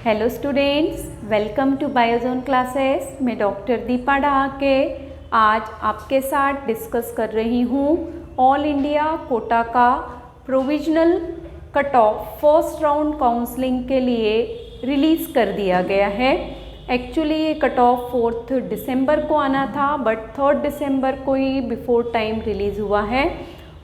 Hello students, welcome to Biozone classes. मैं doctor Deepa Dahake आज आपके साथ डिस्कस कर रही हूँ ऑल इंडिया कोटा का provisional cut off first round counselling के लिए रिलीज़ कर दिया गया है। एक्चुअली ये कट ऑफ 4 दिसंबर को आना था, बट 3 दिसंबर को ही बिफोर टाइम रिलीज़ हुआ है।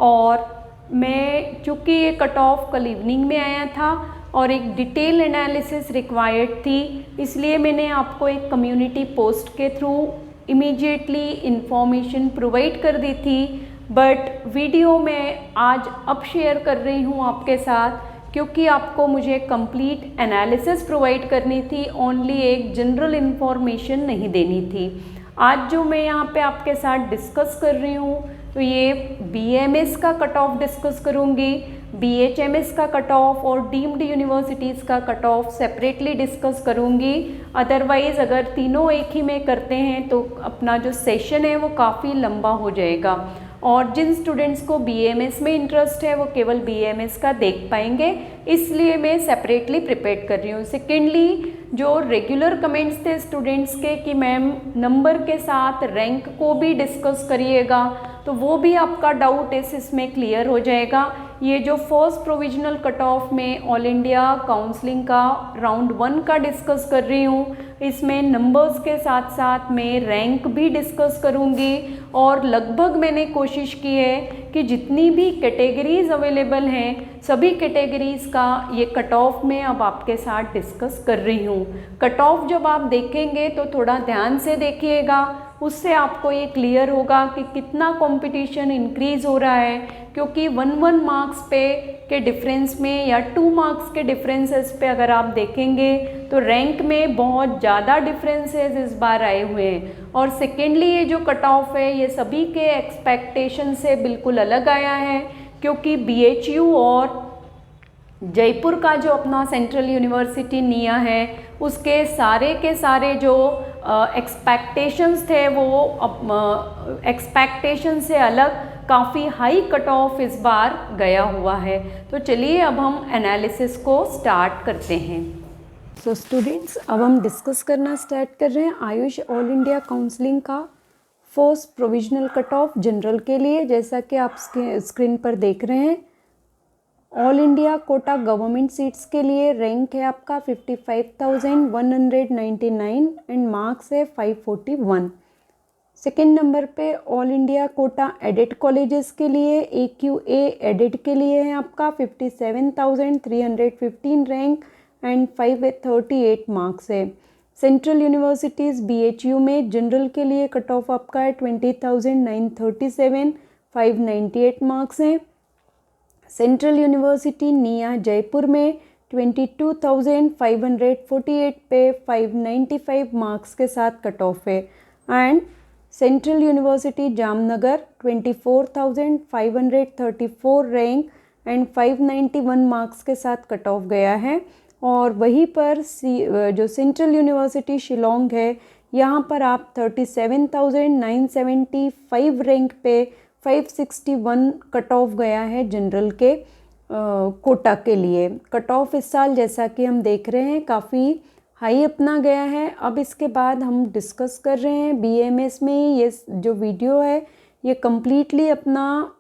और मैं चूँकि ये कट ऑफ कल इवनिंग में आया था और एक डिटेल एनालिसिस रिक्वायर्ड थी, इसलिए मैंने आपको एक कम्युनिटी पोस्ट के थ्रू इमीडिएटली इन्फॉर्मेशन प्रोवाइड कर दी थी। बट वीडियो मैं आज अब शेयर कर रही हूँ आपके साथ, क्योंकि आपको मुझे कंप्लीट एनालिसिस प्रोवाइड करनी थी, ओनली एक जनरल इन्फॉर्मेशन नहीं देनी थी। आज जो मैं यहाँ पे आपके साथ डिस्कस कर रही हूँ, तो ये BAMS का कट ऑफ डिस्कस करूँगी, BHMS का कट ऑफ और डीम्ड यूनिवर्सिटीज़ का कट ऑफ सेपरेटली डिस्कस करूँगी। अदरवाइज़ अगर तीनों एक ही में करते हैं तो अपना जो सेशन है वो काफ़ी लंबा हो जाएगा, और जिन स्टूडेंट्स को BAMS में इंटरेस्ट है वो केवल BAMS का देख पाएंगे, इसलिए मैं सेपरेटली प्रिपेयर कर रही हूँ। सेकेंडली, जो रेगुलर कमेंट्स थे स्टूडेंट्स के कि मैम नंबर के साथ रैंक को भी डिस्कस करिएगा, तो वो भी आपका डाउट इसमें क्लियर हो जाएगा। ये जो फर्स्ट प्रोविजनल कट ऑफ में ऑल इंडिया काउंसलिंग का राउंड 1 का डिस्कस कर रही हूँ, इसमें नंबर्स के साथ साथ मैं रैंक भी डिस्कस करूँगी। और लगभग मैंने कोशिश की है कि जितनी भी कैटेगरीज अवेलेबल हैं सभी कैटेगरीज़ का ये कट ऑफ में अब आपके साथ डिस्कस कर रही हूँ। कट ऑफ जब आप देखेंगे तो थोड़ा ध्यान से देखिएगा, उससे आपको ये क्लियर होगा कि कितना कंपटीशन इंक्रीज़ हो रहा है, क्योंकि 1 मार्क्स पे के डिफरेंस में या 2 मार्क्स के डिफरेंसेस पे अगर आप देखेंगे तो रैंक में बहुत ज़्यादा डिफरेंसेस इस बार आए हुए हैं। और सेकेंडली, ये जो कट ऑफ है ये सभी के एक्सपेक्टेशन से बिल्कुल अलग आया है, क्योंकि BHU और जयपुर का जो अपना सेंट्रल यूनिवर्सिटी निया है उसके सारे के सारे जो एक्सपेक्टेशंस थे वो एक्सपेक्टेशन से अलग काफ़ी हाई कट ऑफ इस बार गया हुआ है। तो चलिए अब हम एनालिसिस को स्टार्ट करते हैं। सो स्टूडेंट्स, अब हम डिस्कस करना स्टार्ट कर रहे हैं आयुष ऑल इंडिया काउंसलिंग का first provisional cut off general के लिए। जैसा कि आप स्क्रीन पर देख रहे हैं, all India quota government seats के लिए रैंक है आपका 55,199 एंड मार्क्स है 541। सेकेंड नंबर पे all India quota aided colleges के लिए AQA एडेड के लिए है आपका 57,315 रैंक एंड 538 मार्क्स है। सेंट्रल यूनिवर्सिटीज़ BHU में जनरल के लिए कट ऑफ आपका है 20,937, 598 मार्क्स हैं। सेंट्रल यूनिवर्सिटी निया जयपुर में 22,548 पे 595 मार्क्स के साथ कट ऑफ है। And central university Jamnagar 24,534 rank and 591 marks के साथ कट ऑफ गया है। और वहीं पर जो सेंट्रल यूनिवर्सिटी शिलोंग है, यहाँ पर आप 37,975 रैंक पे 561 कट ऑफ गया है जनरल के कोटा के लिए। कट ऑफ इस साल जैसा कि हम देख रहे हैं काफ़ी हाई अपना गया है। अब इसके बाद हम डिस्कस कर रहे हैं BAMS में। ये जो वीडियो है ये कम्प्लीटली अपना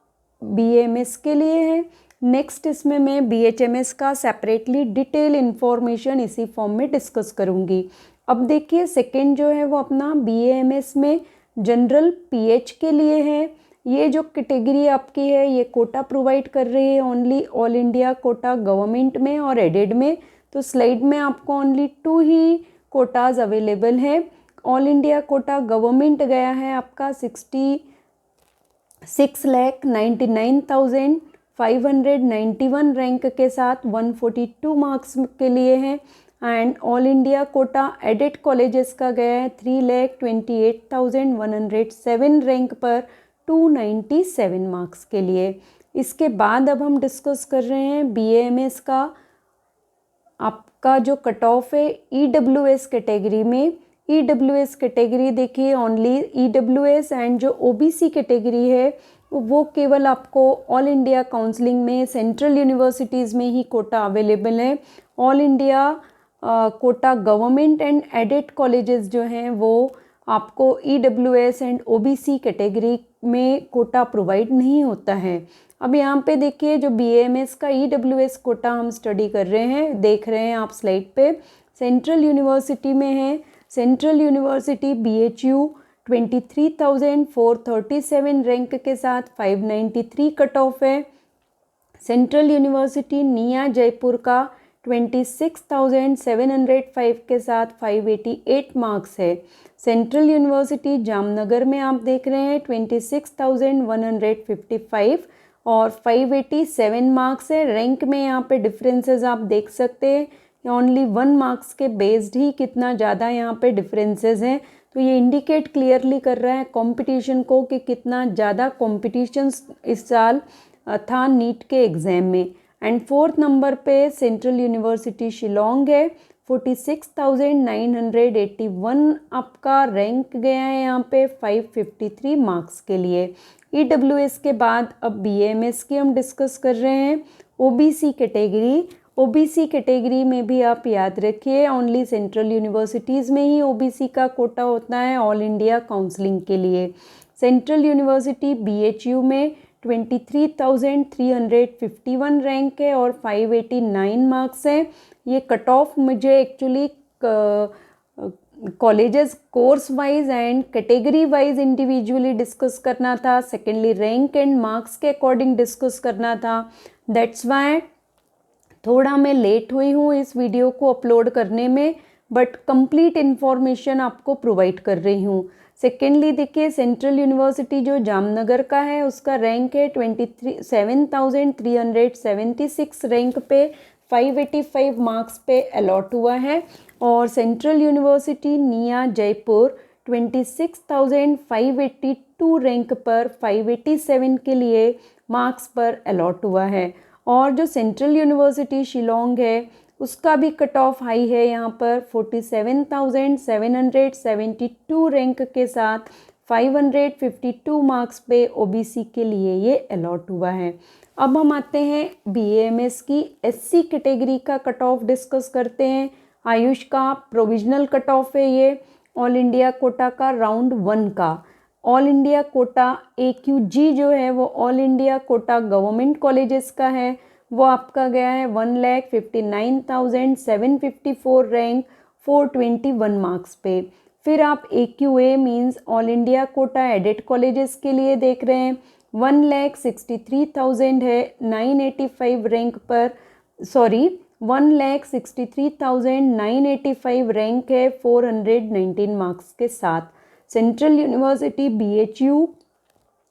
BAMS के लिए है। नेक्स्ट इसमें मैं BHMS का सेपरेटली डिटेल इन्फॉर्मेशन इसी फॉर्म में डिस्कस करूँगी। अब देखिए, सेकेंड जो है वो अपना BAMS में जनरल PH के लिए है। ये जो कैटेगरी आपकी है ये कोटा प्रोवाइड कर रही है only all India quota government में और एडेड में। तो स्लाइड में आपको ओनली 2 ही कोटाज अवेलेबल है। ऑल इंडिया कोटा गवर्नमेंट गया है आपका 66,99,591 रैंक के साथ 142 मार्क्स के लिए है। And all India quota aided colleges का गया है 3,28,107 रैंक पर 297 मार्क्स के लिए। इसके बाद अब हम डिस्कस कर रहे हैं BAMS का। आपका जो कट ऑफ है EWS कैटेगरी में, EWS कैटेगरी देखिए ओनली EWS एंड जो OBC कैटेगरी है वो केवल आपको ऑल इंडिया काउंसलिंग में सेंट्रल यूनिवर्सिटीज़ में ही कोटा अवेलेबल है। All India quota government and aided colleges जो हैं वो आपको EWS एंड OBC कैटेगरी में कोटा प्रोवाइड नहीं होता है। अब यहाँ पे देखिए जो BAMS का EWS कोटा हम स्टडी कर रहे हैं, देख रहे हैं आप स्लाइड पे, सेंट्रल यूनिवर्सिटी में है। सेंट्रल यूनिवर्सिटी BHU 23,437 रैंक के साथ 593 कट ऑफ है। सेंट्रल यूनिवर्सिटी निया जयपुर का 26,705 के साथ 588 मार्क्स है। सेंट्रल यूनिवर्सिटी जामनगर में आप देख रहे हैं 26,155 और 587 मार्क्स है। रैंक में यहाँ पे डिफरेंसेस आप देख सकते हैं, ओनली 1 मार्क्स के बेस्ड ही कितना ज़्यादा यहाँ पे डिफरेंसेस हैं। तो ये इंडिकेट क्लियरली कर रहा है कंपटीशन को कि कितना ज़्यादा कंपटीशन इस साल था नीट के एग्ज़ाम में। एंड 4th नंबर पे सेंट्रल यूनिवर्सिटी शिलोंग है, 46,981 आपका रैंक गया है यहाँ पे 553 मार्क्स के लिए। EWS के बाद अब BAMS की हम डिस्कस कर रहे हैं। OBC कैटेगरी, OBC कैटेगरी में भी आप याद रखिए ओनली सेंट्रल यूनिवर्सिटीज़ में ही OBC का कोटा होता है ऑल इंडिया काउंसलिंग के लिए। सेंट्रल यूनिवर्सिटी BHU में 23,351 रैंक है और 589 मार्क्स है। ये कट ऑफ मुझे actually colleges course wise and category wise individually discuss करना था, सेकेंडली रैंक एंड मार्क्स के अकॉर्डिंग डिस्कस करना था। दैट्स वाई थोड़ा मैं लेट हुई हूँ इस वीडियो को अपलोड करने में, बट कंप्लीट इन्फॉर्मेशन आपको प्रोवाइड कर रही हूँ। सेकेंडली देखिए सेंट्रल यूनिवर्सिटी जो जामनगर का है उसका रैंक है 27,376 रैंक पे 585 मार्क्स पे अलॉट हुआ है। और सेंट्रल यूनिवर्सिटी निया जयपुर 26,582 रैंक पर 587 के लिए मार्क्स पर अलॉट हुआ है। और जो सेंट्रल यूनिवर्सिटी शिलोंग है उसका भी कट ऑफ हाई है यहाँ पर 47,772 रैंक के साथ 552 मार्क्स पे OBC के लिए ये अलॉट हुआ है। अब हम आते हैं BAMS की SC कैटेगरी का कट ऑफ डिस्कस करते हैं। आयुष का प्रोविजनल कट ऑफ है ये ऑल इंडिया कोटा का राउंड 1 का। ऑल इंडिया कोटा AQG जो है वो all India quota government colleges का है, वो आपका गया है 1,59,754 रैंक 421 मार्क्स पे। फिर आप AQA means all India quota aided colleges के लिए देख रहे हैं 1,63,000 है 985 रैंक पर, 1,63,985 रैंक है 419 मार्क्स के साथ। सेंट्रल यूनिवर्सिटी BHU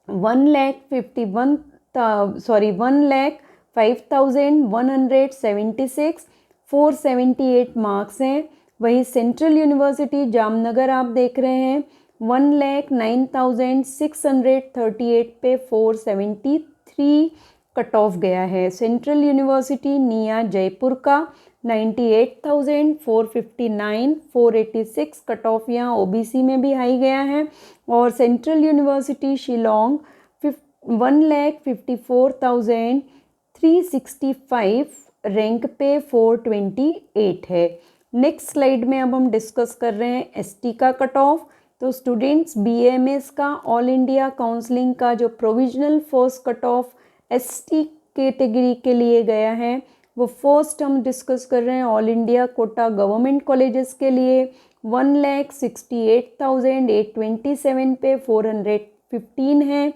1,5,176 478 मार्क्स हैं। वही सेंट्रल यूनिवर्सिटी जामनगर आप देख रहे हैं 1,09,638 पे 473 कट ऑफ गया है। सेंट्रल यूनिवर्सिटी निया जयपुर का 98,459 486 कट ऑफ यहाँ OBC में भी हाई गया है। और सेंट्रल यूनिवर्सिटी शिलोंग 1,54,365 रैंक पे 428 है। नेक्स्ट स्लाइड में अब हम डिस्कस कर रहे हैं ST का कट ऑफ। तो स्टूडेंट्स BAMS का ऑल इंडिया काउंसलिंग का जो provisional first cut off ST category के लिए गया है वो फर्स्ट हम डिस्कस कर रहे हैं all India quota government colleges के लिए 1,68,827 पे 415 है।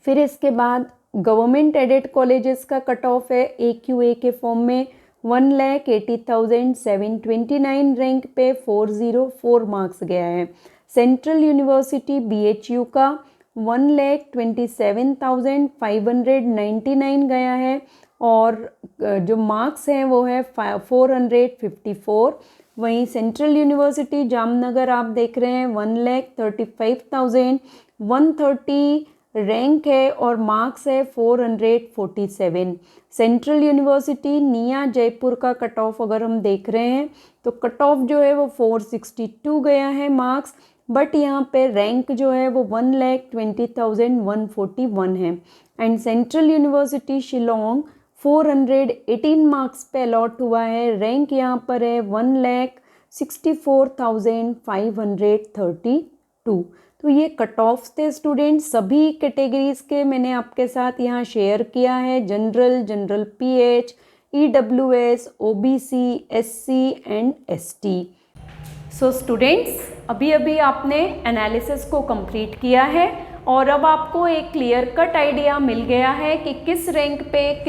फिर इसके बाद गवर्नमेंट एडेड कॉलेजेस का कट ऑफ है AQA के फॉर्म में 1,80,729 रैंक पे 404 मार्क्स गया है। सेंट्रल यूनिवर्सिटी BHU का 1,27,599 गया है और जो मार्क्स हैं वो है 454। वहीं सेंट्रल यूनिवर्सिटी जामनगर आप देख रहे हैं 1,35,130 रैंक है और मार्क्स है 447। सेंट्रल यूनिवर्सिटी निया जयपुर का कट ऑफ अगर हम देख रहे हैं तो कट ऑफ जो है वो 462 गया है मार्क्स, बट यहाँ पे रैंक जो है वो 1,20,141 है। And central university Shillong 418 marks पे अलॉट हुआ है। रैंक यहाँ पर है 1,64,532। तो ये कट ऑफ्स थे स्टूडेंट, सभी कैटेगरीज के मैंने आपके साथ यहाँ शेयर किया है। General PH, EWS, OBC, SC and ST। So students, अभी आपने एनालिसिस को कंप्लीट किया है और अब आपको एक क्लियर कट आइडिया मिल गया है कि किस रैंक पे,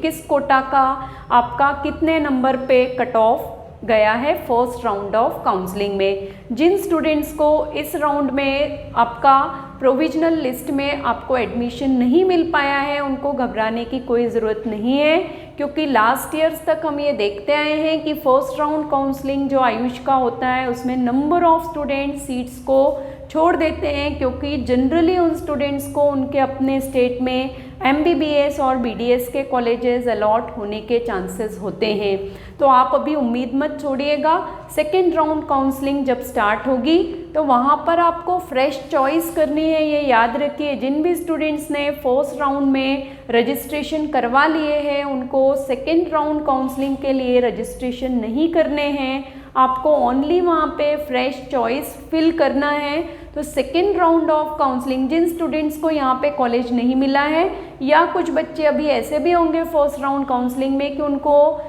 किस कोटा का आपका कितने नंबर पे कट ऑफ गया है फर्स्ट राउंड ऑफ काउंसलिंग में। जिन स्टूडेंट्स को इस राउंड में आपका प्रोविजनल लिस्ट में आपको एडमिशन नहीं मिल पाया है, उनको घबराने की कोई ज़रूरत नहीं है, क्योंकि लास्ट ईयर्स तक हम ये देखते आए हैं कि फर्स्ट राउंड काउंसलिंग जो आयुष का होता है उसमें नंबर ऑफ स्टूडेंट सीट्स को छोड़ देते हैं, क्योंकि जनरली उन स्टूडेंट्स को उनके अपने स्टेट में MBBS और BDS के कॉलेजेस अलॉट होने के चांसेस होते हैं। तो आप अभी उम्मीद मत छोड़िएगा, सेकेंड राउंड काउंसलिंग जब स्टार्ट होगी तो वहाँ पर आपको फ्रेश चॉइस करनी है। ये याद रखिए, जिन भी स्टूडेंट्स ने फर्स्ट राउंड में रजिस्ट्रेशन करवा लिए हैं उनको सेकेंड राउंड काउंसलिंग के लिए रजिस्ट्रेशन नहीं करने हैं, आपको ओनली वहाँ पे फ्रेश चॉइस फिल करना है। तो सेकेंड राउंड ऑफ काउंसलिंग जिन स्टूडेंट्स को यहाँ पे कॉलेज नहीं मिला है, या कुछ बच्चे अभी ऐसे भी होंगे फर्स्ट राउंड काउंसलिंग में कि उनको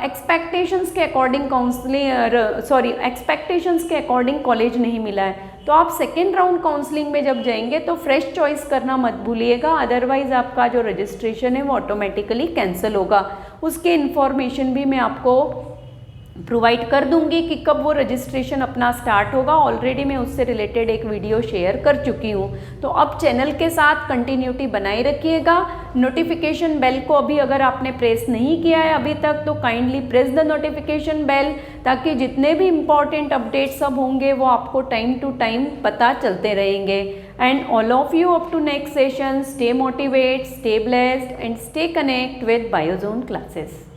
एक्सपेक्टेशंस के अकॉर्डिंग एक्सपेक्टेशंस के अकॉर्डिंग कॉलेज नहीं मिला है, तो आप सेकेंड राउंड काउंसलिंग में जब जाएंगे तो फ्रेश चॉइस करना मत भूलिएगा, अदरवाइज़ आपका जो रजिस्ट्रेशन है वो ऑटोमेटिकली कैंसिल होगा। उसके इन्फॉर्मेशन भी मैं आपको प्रोवाइड कर दूंगी कि कब वो रजिस्ट्रेशन अपना स्टार्ट होगा। ऑलरेडी मैं उससे रिलेटेड एक वीडियो शेयर कर चुकी हूँ। तो अब चैनल के साथ कंटिन्यूटी बनाए रखिएगा। नोटिफिकेशन बेल को अभी अगर आपने प्रेस नहीं किया है अभी तक तो kindly press the notification bell, ताकि जितने भी इम्पॉर्टेंट अपडेट्स सब होंगे वो आपको टाइम टू टाइम पता चलते रहेंगे। And all of you up to next session, stay motivate, stay blessed and stay connect with Biozone classes.